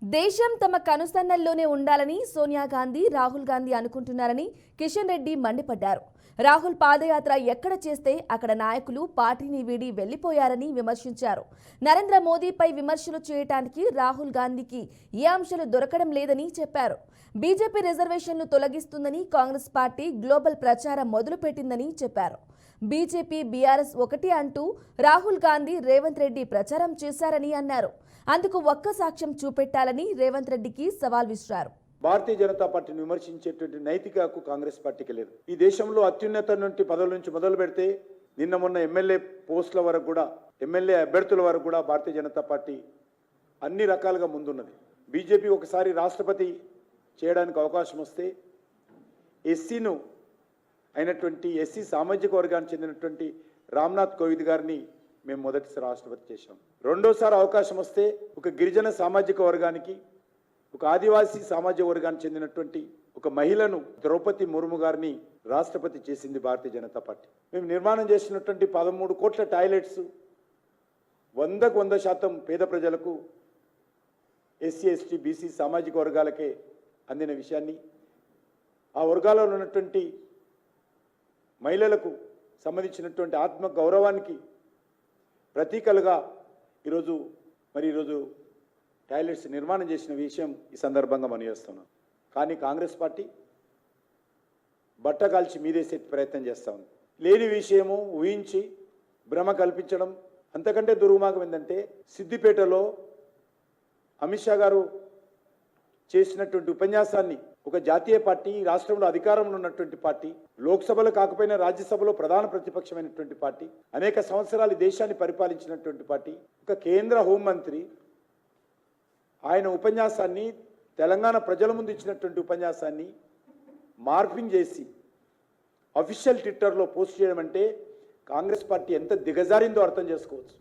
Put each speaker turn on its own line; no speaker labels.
దేశం తమ కనుసన్నల్లోనే ఉండాలని సోనియా గాంధీ, రాహుల్ గాంధీ అనుకుంటున్నారని కిషన్ రెడ్డి మండిపడ్డారు. రాహుల్ పాదయాత్ర ఎక్కడ చేస్తే అక్కడ నాయకులు పార్టీని వీడి వెళ్లిపోయారని విమర్శించారు. నరేంద్ర మోదీపై విమర్శలు చేయడానికి రాహుల్ గాంధీకి ఏ అంశాలు దొరకడం లేదని చెప్పారు. బీజేపీ రిజర్వేషన్లు తొలగిస్తుందని కాంగ్రెస్ పార్టీ గ్లోబల్ ప్రచారం మొదలుపెట్టిందని చెప్పారు. బీజేపీ, బీఆర్ఎస్ ఒకటి అంటూ రాహుల్ గాంధీ, రేవంత్ రెడ్డి ప్రచారం చేశారని అన్నారు. అందుకు ఒక్క సాక్ష్యం చూపెట్టాలని రేవంత్ రెడ్డికి సవాల్ విసిరారు.
భారతీయ జనతా పార్టీని విమర్శించేటువంటి నైతిక హక్కు కాంగ్రెస్ పార్టీకి లేదు. ఈ దేశంలో అత్యున్నత నుండి పదవుల నుంచి మొదలు పెడితే నిన్న మొన్న ఎమ్మెల్యే పోస్టుల వరకు కూడా, ఎమ్మెల్యే అభ్యర్థుల వరకు కూడా భారతీయ జనతా పార్టీ అన్ని రకాలుగా ముందున్నది. బీజేపీ ఒకసారి రాష్ట్రపతి చేయడానికి అవకాశం వస్తే ఎస్సీను అయినటువంటి ఎస్సీ సామాజిక వర్గానికి చెందినటువంటి రామ్నాథ్ కోవింద్ గారిని మేము మొదటిసారి రాష్ట్రపతి చేశాం. రెండోసారి అవకాశం వస్తే ఒక గిరిజన సామాజిక వర్గానికి, ఒక ఆదివాసీ సామాజిక వర్గానికి చెందినటువంటి ఒక మహిళను ద్రౌపది ముర్ము గారిని రాష్ట్రపతి చేసింది భారతీయ జనతా పార్టీ. మేము నిర్మాణం చేసినటువంటి 13 కోట్ల టాయిలెట్స్ 100% పేద ప్రజలకు, ఎస్సీ, ఎస్టీ, బీసీ సామాజిక వర్గాలకే అందిన విషయాన్ని, ఆ వర్గాలలో ఉన్నటువంటి మహిళలకు సంబంధించినటువంటి ఆత్మ గౌరవానికి ప్రతీకలుగా ఈరోజు టాయిలెట్స్ నిర్మాణం చేసిన విషయం ఈ సందర్భంగా మనం చేస్తున్నాం. కానీ కాంగ్రెస్ పార్టీ బట్టకాల్చి మీదేసే ప్రయత్నం చేస్తూ ఉంది. లేని విషయము ఊహించి భ్రమ కల్పించడం. అంతకంటే దుర్మార్గం ఏంటంటే సిద్దిపేటలో అమిత్ షా గారు చేసినటువంటి ఉపన్యాసాన్ని ఒక జాతీయ పార్టీ, రాష్ట్రంలో అధికారంలో ఉన్నటువంటి పార్టీ, లోక్సభలో కాకపోయినా రాజ్యసభలో ప్రధాన ప్రతిపక్షమైనటువంటి పార్టీ, అనేక సంవత్సరాలు దేశాన్ని పరిపాలించినటువంటి పార్టీ, ఒక కేంద్ర హోంమంత్రి ఆయన ఉపన్యాసాన్ని, తెలంగాణ ప్రజల ముందు ఇచ్చినటువంటి ఉపన్యాసాన్ని మార్పింగ్ చేసి అఫీషియల్ ట్విట్టర్లో పోస్ట్ చేయడం అంటే కాంగ్రెస్ పార్టీ ఎంత దిగజారిందో అర్థం చేసుకోవచ్చు.